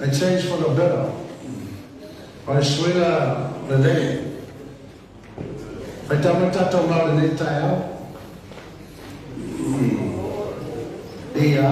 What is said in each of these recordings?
They change for the better. O le suila le lei. Pai tama tatou ngā le nei tai au. Ia.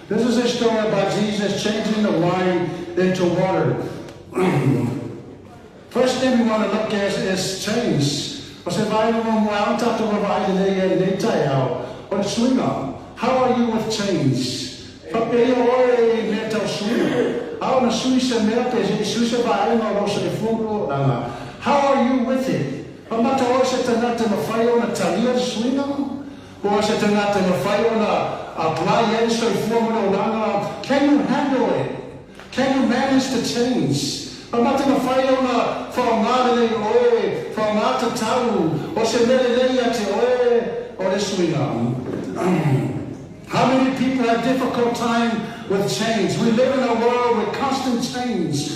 This is a story about Jesus changing the wine into water. First thing we want to look at is change. How are you with change? How are you with it? Can you handle it? Can you manage the change? How many people have difficult time with change? We live in a world with constant change.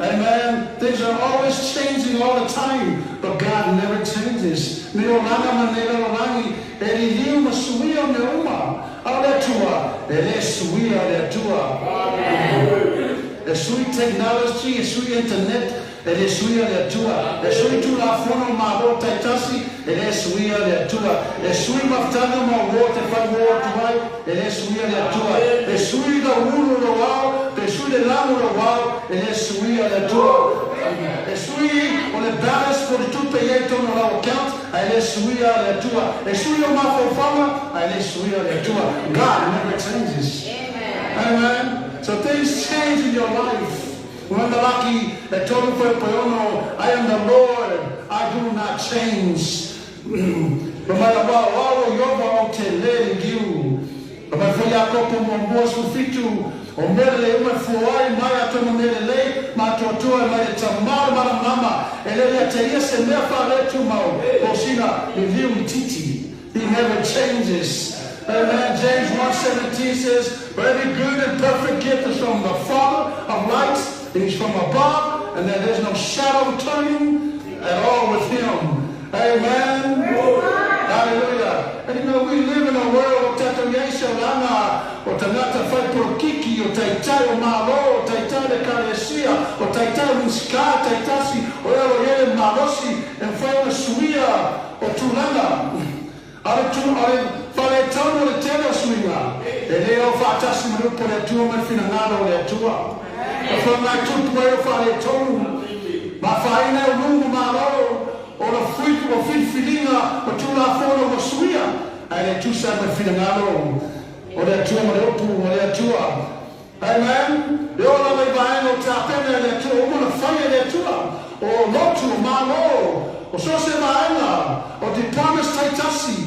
Amen. Things are always changing all the time, but God never changes. The sweet technology, the sweet internet, it is sweet the tua. The sweet to la fono ma water tasi, it is sweet the tua. The sweet of tanama water for water, it is sweet the tua. The sweet the wool of the wall, the sweet the lamb of the wall, it is sweet the tua. The sweet on the balance for the 2 payeto on our account, it is sweet the tua. The sweet of my farmer, it is sweet the tua. God never changes. Amen. So things change in your life. I am the Lord, I do not change. No matter what, all you're about to let you. But for Jacob, my boss will fit you. O mele uma fuai mai ato no mele lei ma to to mai tamar mara mama ele te yese me fa le tu mau o sina the view titi. He never changes. Amen. James 1:17 says, "For every good and perfect gift is from the Father of lights, and He's from above, and that there's no shadow of turning at all with Him." Amen. Hallelujah. And you know, we live in a world of tatoyesha lana, o tanata fai por kiki, o taitai o malo, o taitai de karesia, o taitai miska, taitasi, o ero yele malosi, and fai o suia, o tulanga. Ale fale tono le tela suia. E leo fatasi marupo le tua me finangado le tua. E fai tu puero fale tono. Ma fai ne lungo malo. O la filinga o tu la fono o suia ai tu sa me filangalo o le tua me opu o le tua. Amen. Eu la me vai no tapena le tua o na fire le tua o lotu malo o so se maana o the promise taitasi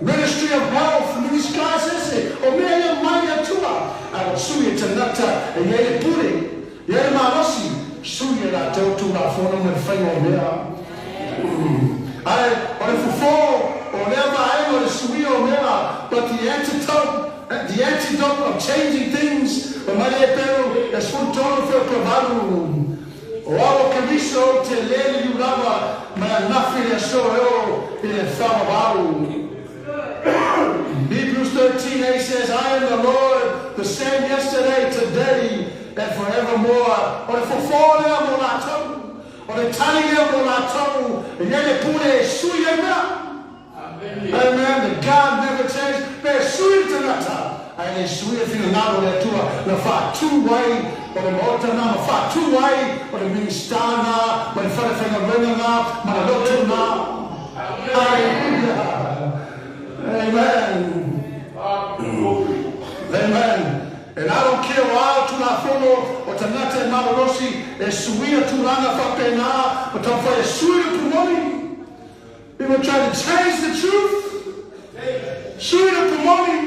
Ministry of Health ministries ese o me ia mai le tua a suia tanata e ele pure ele malosi suia la tu la fono me fai o mea. But the antidote of changing things, the Mariapero is futuro for Cavalo. O Camiso te lele Yurava, my nothing is so in a Famavaro. Hebrews 13:8 says, I am the Lord, the same yesterday, today, and forevermore. Or for four them on our tongue. O le tali leo mo la tau, e nele pune suia na. Amen. The God never changed. Pe suia tanata. Ai le suia fina nado le tua. Na fa tu wai, o le mota na, ma fa tu wai, o le ministana, ma le fale fenga rena na, ma le lotu na. Hallelujah. Amen. Amen. And I don't care why tu la fono o tanata e marorosi e suia tu lana fa pena o ta fa e suia tu moni. People try to change the truth. Suia tu moni.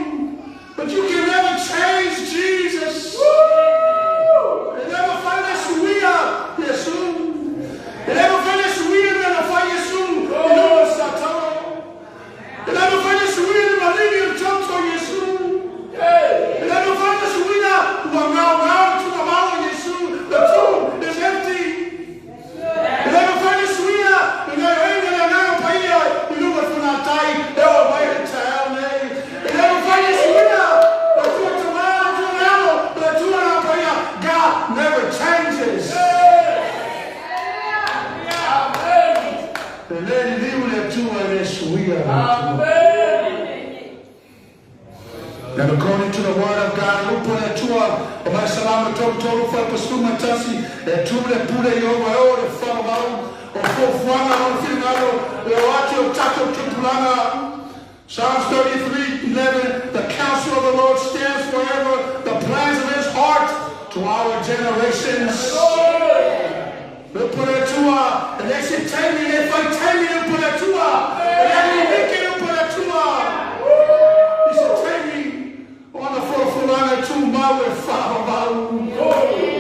But you can never change Jesus. You never find a suia Yesu. You never find a suia na fa Yesu. You know Satan. You never find a suia na lini of Tonto Yesu. You never find a suia who are now to the mountain Yesu. The tomb is empty. You never find a suia in the end of the paia. You know what for not die. They were waiting to hell. You never find a suia. God never changes. The lady living there too and suia. And according to the word of God, lupo le tua, o mai salama tolu fa pastuma tasi, e tu le pure yo o le fa mau, o fo fuanga o finalo, e o ati o tato tupulanga. Psalms 33:11, the counsel of the Lord stands forever, the plans of his heart to our generations. Lupo le tua, and they should tell me if I tell you lupo le tua, and I will make it lupo le tua. He should tell me. Ona fulana tu mawe fa ba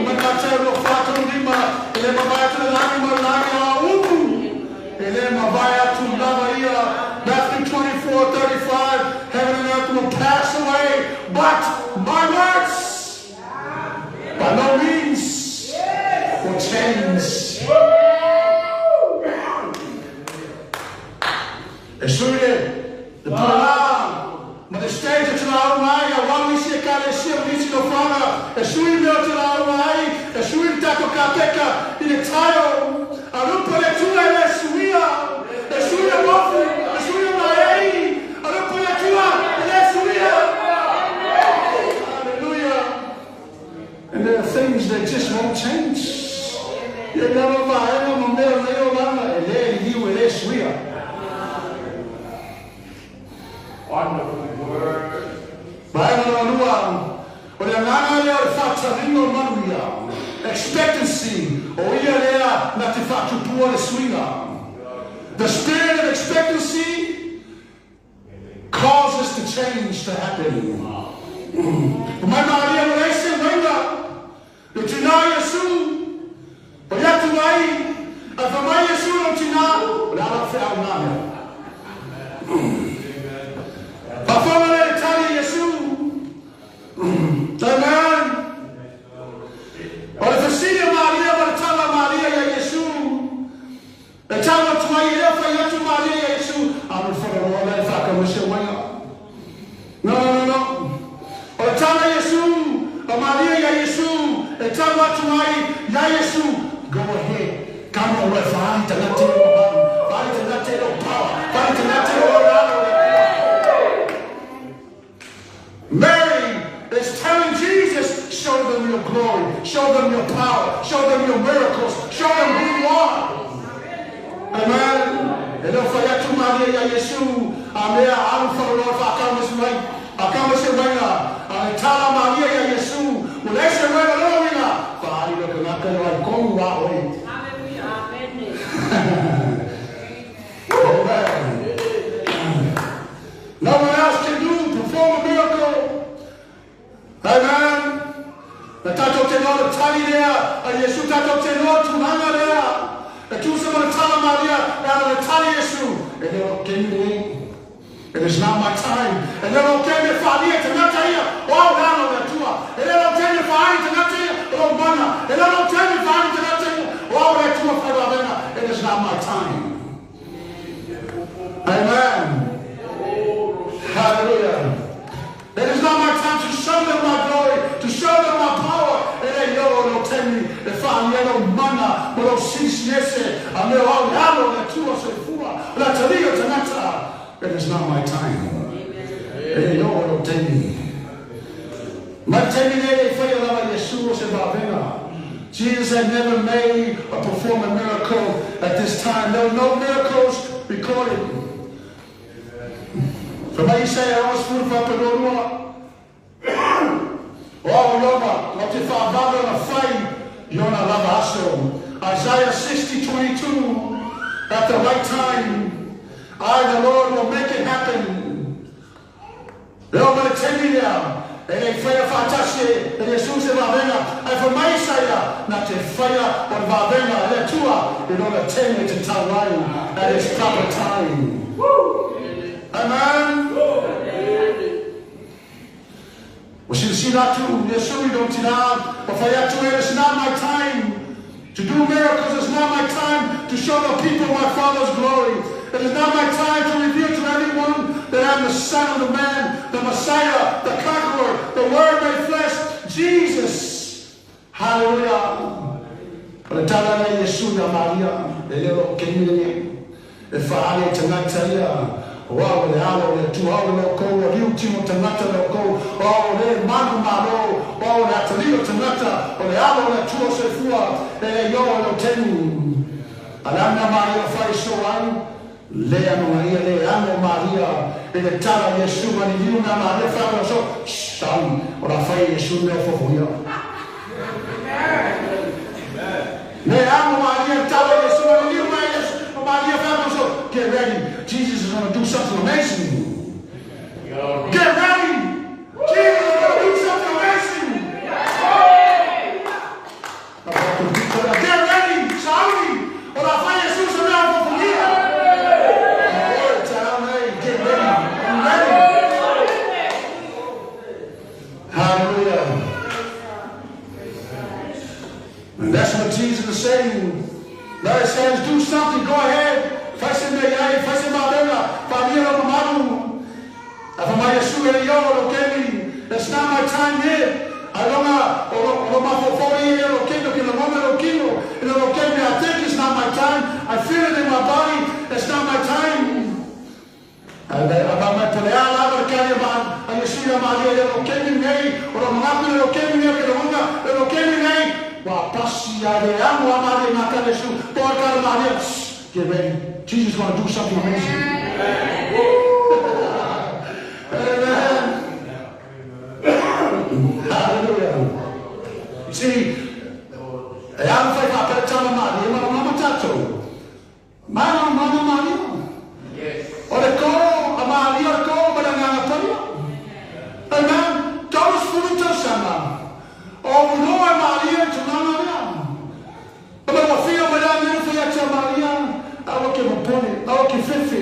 makata ro fato lima ele mabaya tu lani malani uku ele mabaya tu lavaia. Matthew 24:35, heaven and earth will pass away, but my words by no means will change. The ma le stage to la mai a wami se kale se misi no fana e sui me to la mai e sui tato kapeka in the tile a lupo le tua le suia e sui a bofu e sui mai a lupo le tua le suia. Hallelujah. And there are things that just won't change. You never vai no meu leo lama ele liu ele suia. Wonderful word. Expectancy. The spirit of expectancy causes the change to happen. Papamale tumai ya Yesu. Go ahead. Come on, fahari tanate lo mamu. Fahari tanate lo power. Fahari tanate lo orado. Mary is telling Jesus, show them your glory, show them your power, show them your miracles, show them who you are. Amen. Ele foi tu Maria ya Yesu, a minha alma falou para acaba se vai lá, a tala Maria ya Yesu, o leite vai lá lá, para ir que na cara vai como lá hoje. Amen. No one else can do perform a miracle. Amen. Na tato tenor tali there, a Yesu tato tenor tu hanga there. The two of them tell Maria, and the tell Yesu, and they don't give me. It is not my time. And they don't give me Fadia to not tell you, wow, now that you are. And they don't tell you Fadia to not tell you, oh, Mana. And they don't tell you Fadia to not tell you, wow, that you are. It is not my time. Amen. Hallelujah. It is not my time to show them my glory, to show them my power. And they don't tell me if I'm yellow mana, but I'll cease yes, I'm there all yellow, that two are so full. But I tell you tonight, it is not my time. And they don't tell me. Jesus had never made or performed a miracle at this time. There were no miracles recorded. So when you say I was food for Pedro, oh, Loma, what if I bother a fight? Yona Lavaso. Isaiah 60:22. At the right time, I, the Lord, will make it happen. They're going to take me down. And they fire fantastic. And Jesus va venga. And for my Isaiah, not to fire, but va venga. And tua, they're going to take me to Taiwan at its proper time. Amen. We should see that too. Yeshua don't deny. But for that too, it's not my time to do miracles. It's not my time to show the people my Father's glory. It is not my time to reveal to everyone that I'm the Son of the Man, the Messiah, the Conqueror, the Word made flesh, Jesus. Hallelujah. But the time I Yeshua Maria, the little king, if I tonight tell you. Wow, the hour, the 2 hour loco, you Timo Tanata loco, oh, the Manu Maro, oh, that Talio Tanata, or the hour, the 2 Sefua, the Yo, the 10. Alana Maria Faishoan, Leano Maria, Leano Maria, and the Tala Yeshua, and you, Maria Fabio, so, Stan, or a fire Yeshua for you. Leano Maria, Tala Yeshua, and you, Maria Fabio, so, get ready. Jesus is going to do something amazing. Get ready. Jesus is going to do something amazing. Get ready. Saudi. Or I find Jesus around for you. Get ready. I'm ready. Hallelujah. And that's what Jesus is saying. Now he says, do something. Go ahead. Faz Madonna, Família Madu. It's not my time here. I don't I think it's not my time. I feel it in my body. It's not my time. Get ready. Jesus is going to do something amazing. Amen. Hallelujah. You see, I have faith I better tell Maria, Mama Tato. Mama Maria. Yes. Or the call, a Maria, the call, but I'm not telling you. Amen. Todos frutos sama. Oh, no, Maria, to Maria. But I feel when I'm here for you, Maria. Awo ke mpone, awo ke fefe.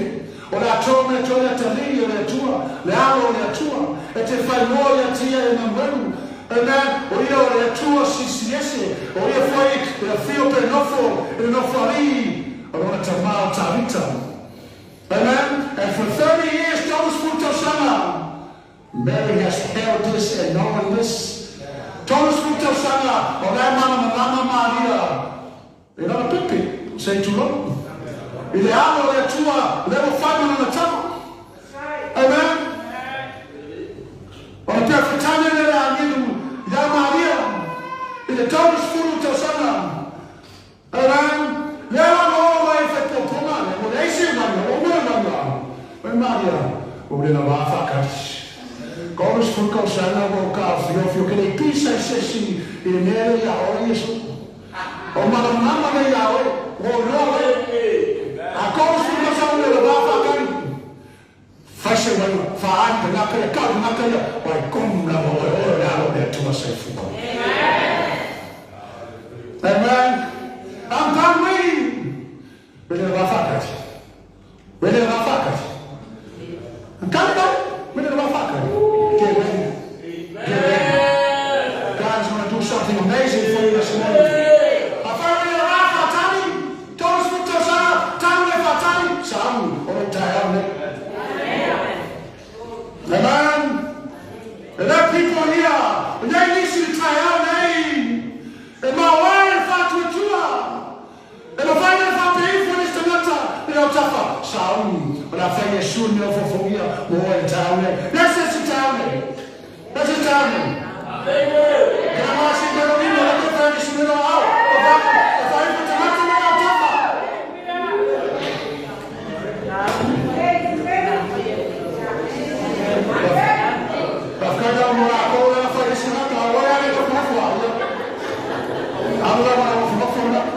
Ona atome toya tali ya tua, le alo ya tua. Ete fai mo ya tia na mwenu. Amen. Oyo ya tua sisiese. Oyo foi ya fio penofo, enofari. Ona tamao tarita. Amen. And for 30 years, todos frutos sama. Mary has held this and known this. Todos frutos sana o ngai mama Maria. E na pepe sei tulo. Ile alo le tua le whanu na tama. Amen. O te whetane le angiru ya Maria. Ile taurus furu te sana. Amen. Le alo mai wheto ponga le mo leise manga o mea manga. Oi Maria. O le na wafakati. Gomes furu kau sana o ka fio kene pisa sesi ile nere ya o Yesu. O mama me ya o no a gomes furu kau sana le wafakati. Fashe wanu fa'an penakaya kau nakaya wai kom na o alo le tua sai fuko. Amen. I'm done waiting. Wele wafakati. Wele wafakati. Kanda wele wafakati. Get ready. Get ready. God's going to do something amazing for you this morning. Afari le wafakati. Todos juntos sana. Tanu le fatani. Samu. Oro tayane. Amen. And there are people here. And they need you to tayane. And my word fatu jua. And the final family for this matter, you know, tougher. Saul, but I find you soon enough for me. More in town. Let's sit down. Let's sit down. Can I see the people that are going to see it all out? If I put the matter on tougher. I've got down more. I go there for this matter. I want to go for I'm going to go for that.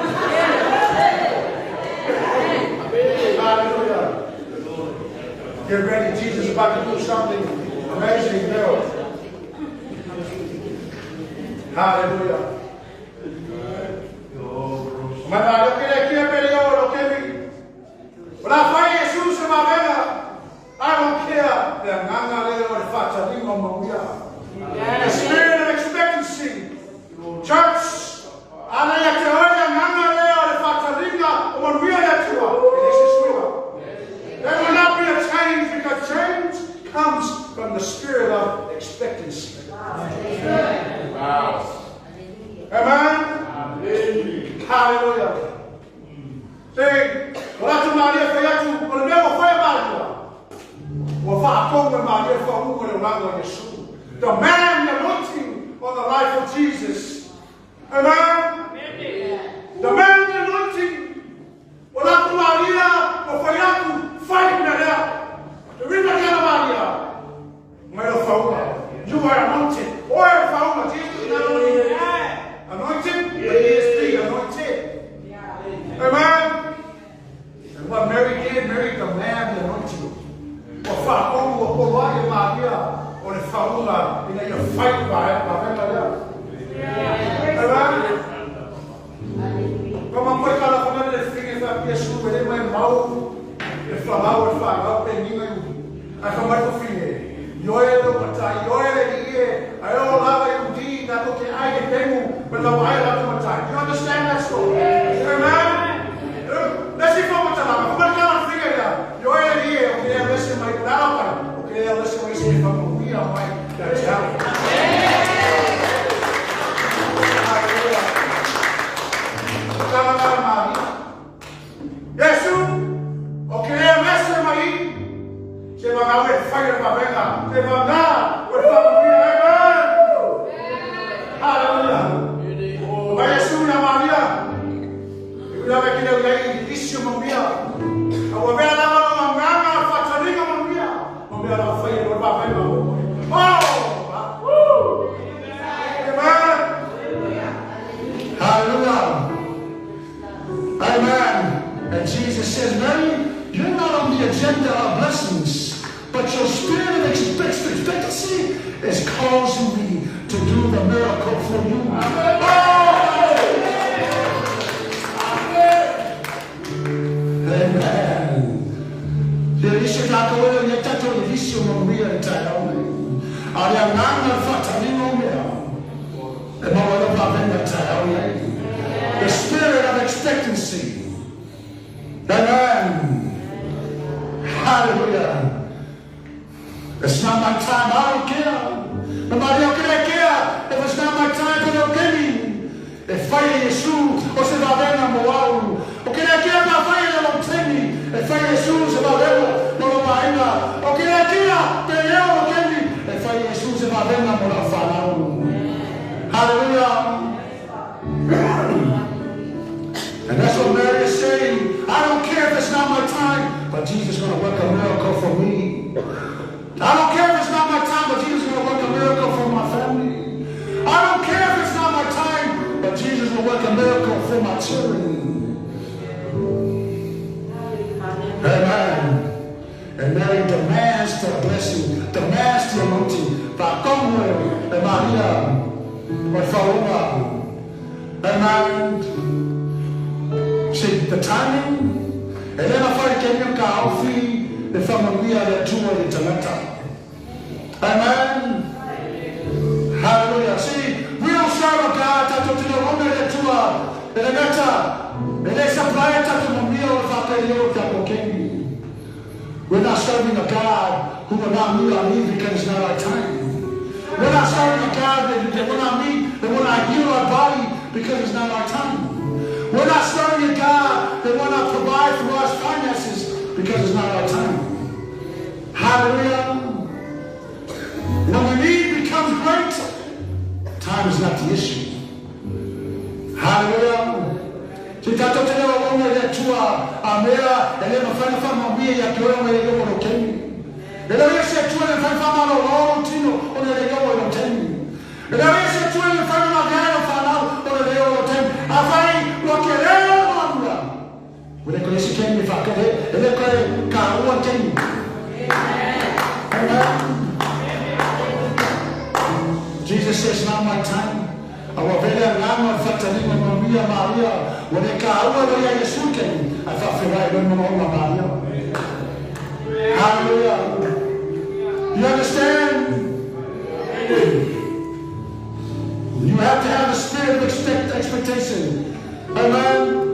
Get ready, Jesus is about to do something amazing now. Hallelujah. I don't care. The spirit of expectancy. Church. There will not be a change because change comes from the spirit of expectancy. Wow. Amen? Hallelujah. Say, the man, the anointing on the life of Jesus. Amen? The man, the anointing. Wala Maria, wafayaku, fight na lea. The river Maria. Mero fauma. You are anointed. Oil fauma. Jesus is not only anointed, but he is the anointed. Amen? And what Mary did, Mary the man, the anointed. Wafa omu wapawaye Maria. Or the fauma, in a fight by it. Amen? Como foi para falar de filhos da pessoa, ele vai mal, ele fala, peninho, a família do filho. Eu do matar, eu ele eu lava dia, da porque ai tenho, mas não vai lá do matar. You understand that story? Amen. Let's see como tá lá, como aquela filha, eu ele o que ele deixa mais lá, o que ele deixa mais para família, vai dar tchau. Yesu, okilea mese mai, se va a ver fire para venga, se va a dar, por favor, amen. Hallelujah. Vai Yesu na Maria, eu vai que ele aí disse Maria, a ver lá na manga, fatarinha Maria lá fire para venga. Oh, amen. Hallelujah. Amen. And Jesus says, Mary, you're not on the agenda of blessings, but your spirit of expectancy is causing me to do the miracle for you. Amen. The spirit of expectancy. Amen. Hallelujah. It's not my time. I don't care. Nobody else can care if it's not my time para o Kenny. E fai Yesu o se va bene moau. O que aqui é para fai o Kenny. E fai Yesu se va bene no vaina. O que aqui é para o Kenny. E fai Yesu se va bene no fanau. Hallelujah. And that's what Mary is saying. I don't care if it's not my time, but Jesus is going to work a miracle for me. I don't care if it's not my time, but Jesus is going to work a miracle for my family. I don't care if it's not my time, but Jesus will work a miracle for my children. Amen. And Mary demands the blessing, demands the anointing. Vakomwe, Maria, Faruma. Amen. See, the timing, and then I find Kenya Kaufi, the family are two of the Talata. Amen. Hallelujah. See, we don't serve a God that to the woman that to the Nata, and they supply it to the meal of Apelio Tapokengi. We're not serving a God who will not meet our needs because it's not our time. We're not serving a God that will not meet, that will not heal our body because it's not our time. We're not serving a God that will not provide for us finances because it's not our time. Hallelujah. When the need becomes great, time is not the issue. Hallelujah. Tutato tena waona ya tua amea ele mafanya fama mia ya kiona mwe leo no kemi. Ele yese tua le fama no lo tino ona le leo no temi. Ele yese tua le fama magano fana ona leo no temi. Afai lo que leo manda. Wele ko ese kemi fa kale ele ko ka o temi. Amen. Jesus says, not my time. Awavela lama fatalima mamia Maria. Wale ka awa ya Yesu kemi. Afafira ilo mama Maria. Hallelujah. You understand? You have to have a spirit of expectation. Amen.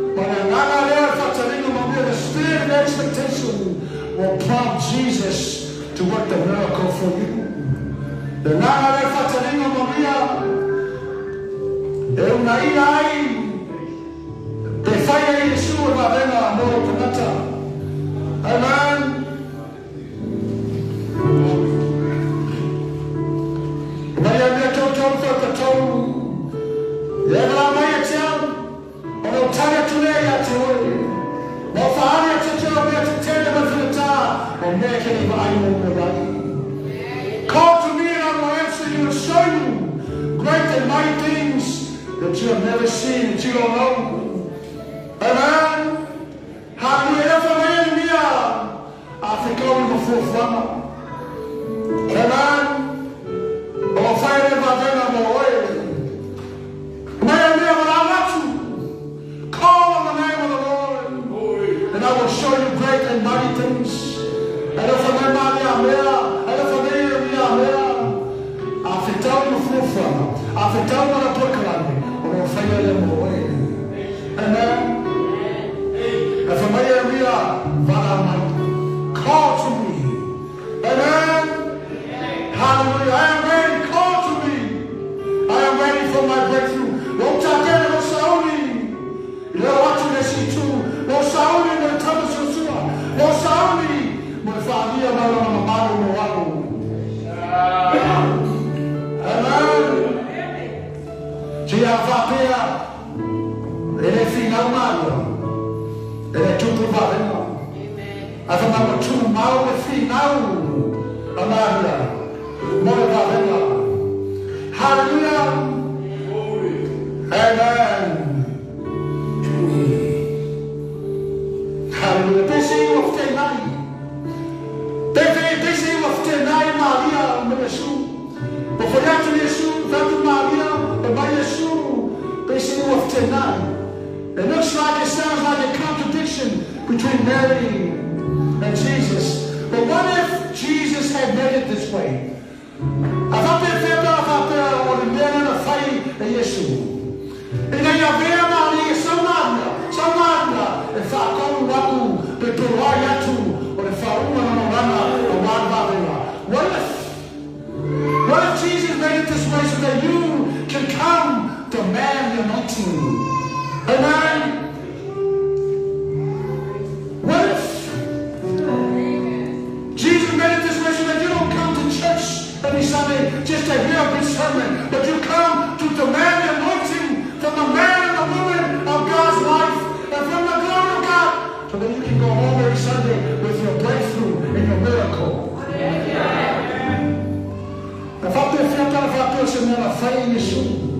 The spirit of expectation will prompt Jesus to work the miracle for you. The nana de fatalino Maria, è una ilai, te fai Gesù va bene amore punata. Amen. Maria mia toto toto, yevla maya tiam, ono tana tuleya tuoi, mo faania toto mia tutele mafilata, o meke ni vai mo morai. Call to me and I will answer you and show you great and mighty things that you have never seen, that you don't know. Amen. Hallelujah. Familia. I think all of the forefront. Amen. Oh, fire never been on the way. Man, but I want you. Call on the name of the Lord, and I will show you great and mighty things. And if I remember me, afetao no forefront, afetao na proclame, o fire mo way. Amen. If I call to me. Amen. Hallelujah. I am ready. Call to me. I am ready for my breakthrough. Won't I get it? Sauli. You know what you see too. No Sauli, no Thomas Joshua. No Sauli. But Fadia Mama Moabu. Amen. Giavapea. Ele é final malo. Ele é tudo valendo. Afirmava tudo mal é final. Amada. More valendo. Hallelujah. Amen. Hallelujah. Pensei of tenai. Pensei of tenai Maria Mesu. Pofolhatu Yesu, tanto Maria, e by Yesu. Pensei of tenai. It looks like, it sounds like a contradiction between Mary and Jesus. But what if Jesus had made it this way? What if Jesus made it this way so that you can the anointing. Amen. What if Jesus made it this way so that you don't come to church every Sunday just to hear a good sermon, but you come to demand the anointing from the man and the woman of God's life and from the glory of God, so that you can go home every Sunday with your breakthrough and your miracle. Fatto è fiato al fatto se non la fai nessuno.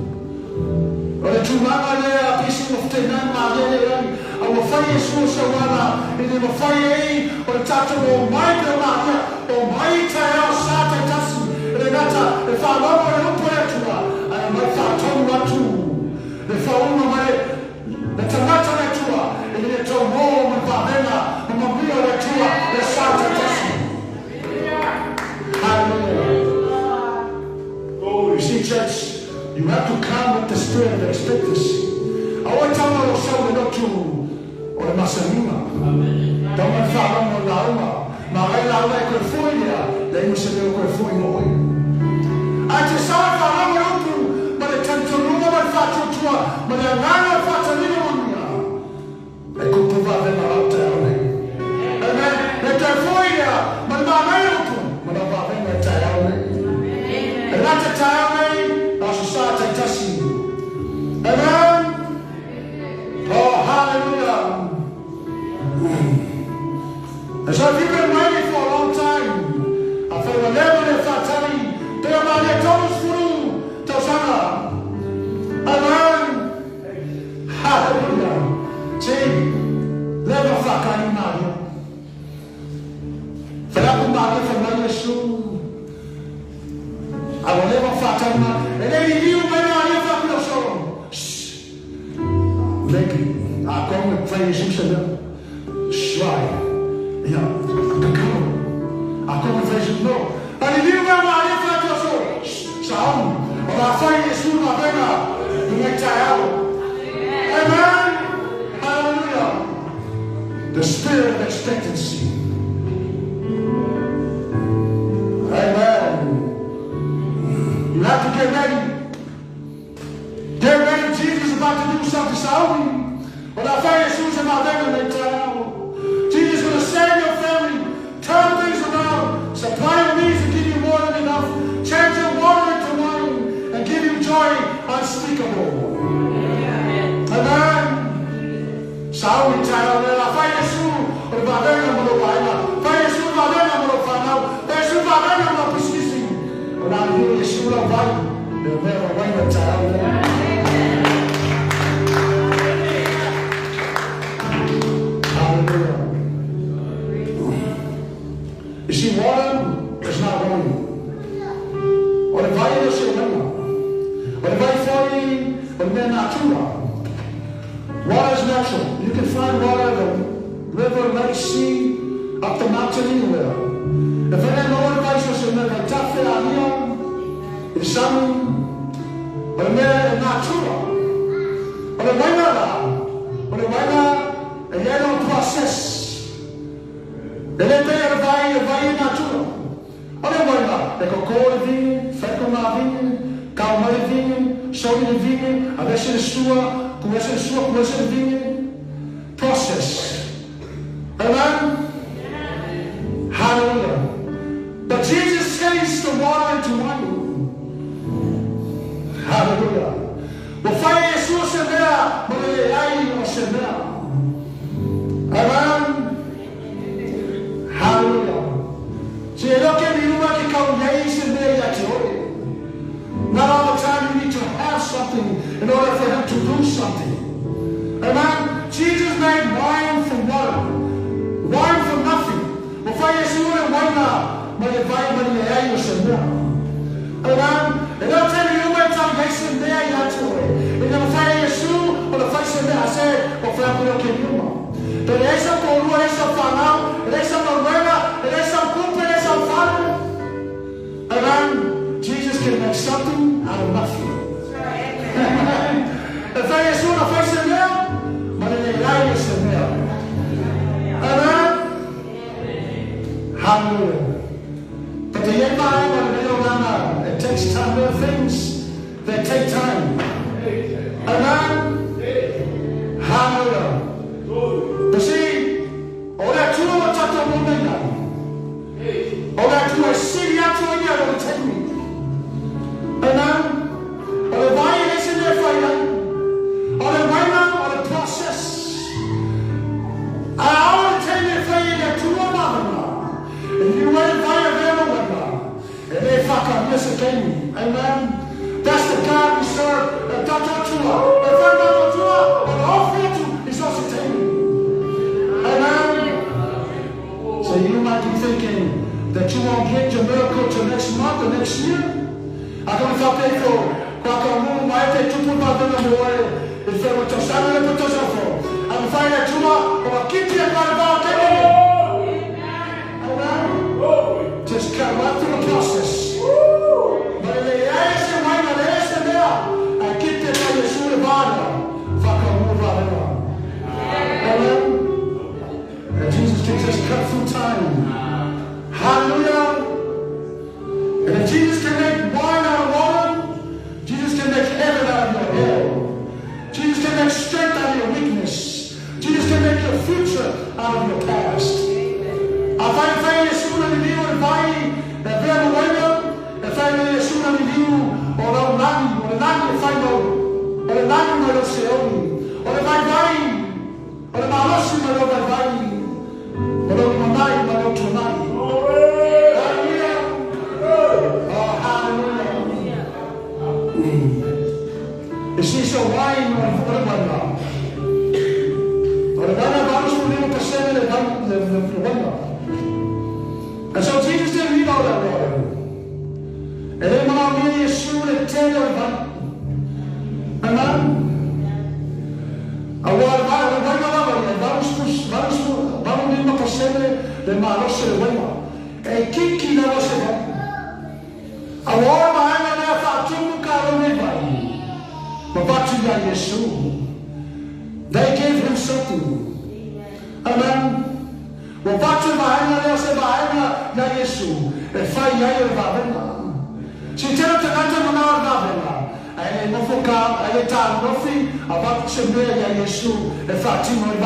Ora tu mamma lei ha visto che non ma lei a fai nessuno se guarda e devo fare o tanto o mai per ma o mai te sata tassi regata e fa l'uomo e non può tua e mai fa tonga tu e fa uno mai e tornata la tua e le tuo uomo va bene ma mio la tua e sata tassi. Hallelujah. You see, church, you have to come with the spirit of expectancy. I want to tell you something not to or masanima. Don't want to follow more lauma. Marai lauma e quel fuoia, lei non si deve quel fuoio noi. Anche se non fa lauma tu, ma le tanto nuove faccio tua, ma le rana faccio mia. E come va bene la terra. Amen. Le tue fuoia, ma non va tu, ma non va bene la terra. E l'altra terra, la società tassi. Amen. Oh, hallelujah. And so if you've been waiting for a long time, I feel the level of fatali, they're about to todos through to Sana. Amen. Hallelujah. See, level of fatali Mario. Felaku Mario from Mario Shu. I will never fatali Mario. And then you may not ever be so. Shh. Maybe I come with praise you. Shrine. Yeah, come. I come with praise. No. But if you remember, I didn't find your soul. Sound. But I find you soon, my brother. You make time. Amen. Hallelujah. The spirit of expectancy. Amen. You have to get ready. Get ready. Jesus is about to do something. Sound. But I find you soon, my brother. Make time. Jesus is going to save your family, turn things around, supply your needs and give you more than enough, change your water into wine, and give you joy unspeakable. Amen. Saúde, Tchau, ela faz isso, o Badana não vai lá, faz isso, o Badana não vai lá, faz isso, o Badana não precisa. O navio de Sul não vai, eu não vai na Tchau. You see, water is not running. Or the fire is not. Or the fire is natural. Water is natural. You can find water in the river, lake, sea, up the mountain, anywhere. If there no advice is in the tough area, it's something, but it's natural. Or the weather, a yellow process. Ele vai natural. Olha lá, é cocô de vinho, feco na vinha, calma de vinho, sol de vinho, a veces sua, começa de vinho. Process. Amen? Hallelujah. But Jesus changed the water into wine. Hallelujah. O fai Jesus semeia, mas ele aí não semeia. Amen? Hallelujah. See, look at me, you can come days and days at you. Not all the time you need to have something in order for him to do something. Amen? Jesus made wine from water. Wine from nothing. Before you see what wine now, but the Bible in the air is a amen? And don't tell me you went on days and days at you. And then before you see, or the first thing I said, or for you can you. But there's some color, there's some fanal, there's some umbrella, there's some coupe, there's some father. Amen. Jesus can make something out of nothing. If I assume a face in there, but in the light is in there. Amen. Hallelujah. But the young man, it takes time. There are things that take time. Amen. Hallelujah. You see, all that you want to talk all that you are sitting out to you will take me. Amen. All the violence in their fight, all the violence, all the process. I want to tell you that you are not. If you want to buy a veil, and they fuck up, yes, again. Amen. That's the God we serve. The Tatua. The Tatua. And all for you is also taken. Amen. So you might be thinking that you won't get your miracle till next month or next year. I don't know if qualquer um vai ter tudo para ver no olho. E foi muito sábio e muito sofro. A me faz a tua ou aqui te agora Amen. Just come right through the process. But if they ask you why they ask them there, I get there by the shoe of honor. Fuck on move out of Amen. And Jesus can just cut through time. Hallelujah. And if Jesus can make wine out of water, Jesus can make heaven out of your hell. Jesus can make strength out of your weakness. Jesus can make your future out of your past. A fai nessuno di Dio e vai e abbiamo quello e fai nessuno di Dio o da un anno e fai o da un anno e lo sei o da vai o da malossi ma lo vai o da un mai ma lo tornai. You see, so why in the and so Jesus didn't need all that water. And then when I'm here, Yeshua and tell you about Amen. Agora vamos mesmo passare le malosse le uomo. E chi la você vai? Agora vai na fattura caro ne vai. But back to Yeshua. They gave him something. Amen. Well, back to Yeshua. E fai si tira tanto non ha e non foca e ta no fi about sempre Yeshua e fatti noi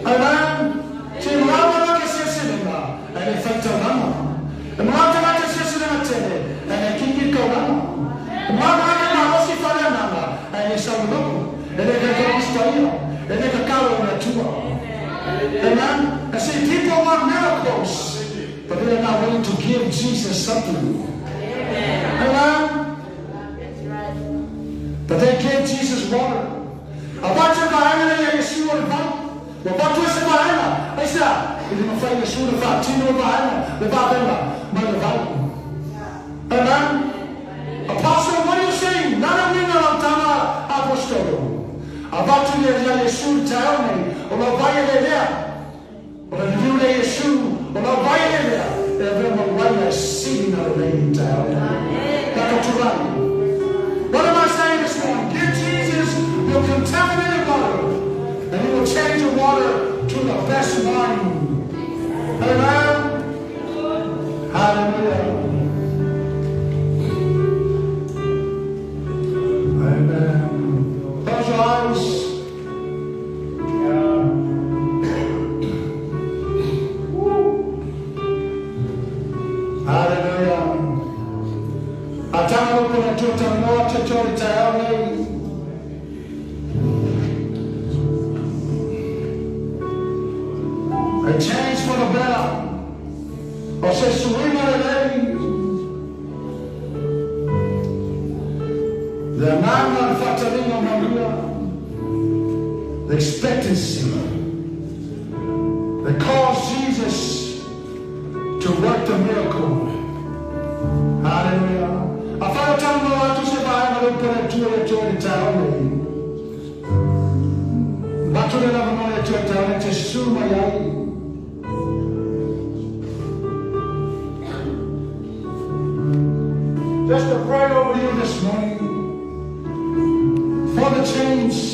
Amen. Ci voleva che si sedeva e le fatto e ma che si sedeva e chi ma si fa nada e saluto e le che storia e le che caro la tua. Amen. I see people want miracles, but they're not willing to give Jesus something. Amen. That's right. But they gave Jesus water. About your Bahana, Yeshua, about your Bahana. I said, if you find Yeshua, Fatino Bahana, the Bahana, Mother Bahana. Amen. Apostle, what are you saying? Not a winner of Tama Apostolo. About you, Yeshua, tell me, or Bahana there. But if you lay Yeshua, or Bahana there. Everyone right there sitting out of the town. That's what you're right. What am I saying this morning? Give Jesus your contaminated water, and he will change your water to the best wine. Amen. Hallelujah. Amen. Close your eyes. Hallelujah. Atano kuna tuta moja chori tayari. A change for the better. O se subima de lei. The nana fatalino Maria. The expectancy. That caused Jesus to work the miracle. Hallelujah. A fare tanto tu se vai ma non per tue giorni tauni. Ma tu ne lavano le tue tauni Gesù mai. Just to pray over you this morning for the change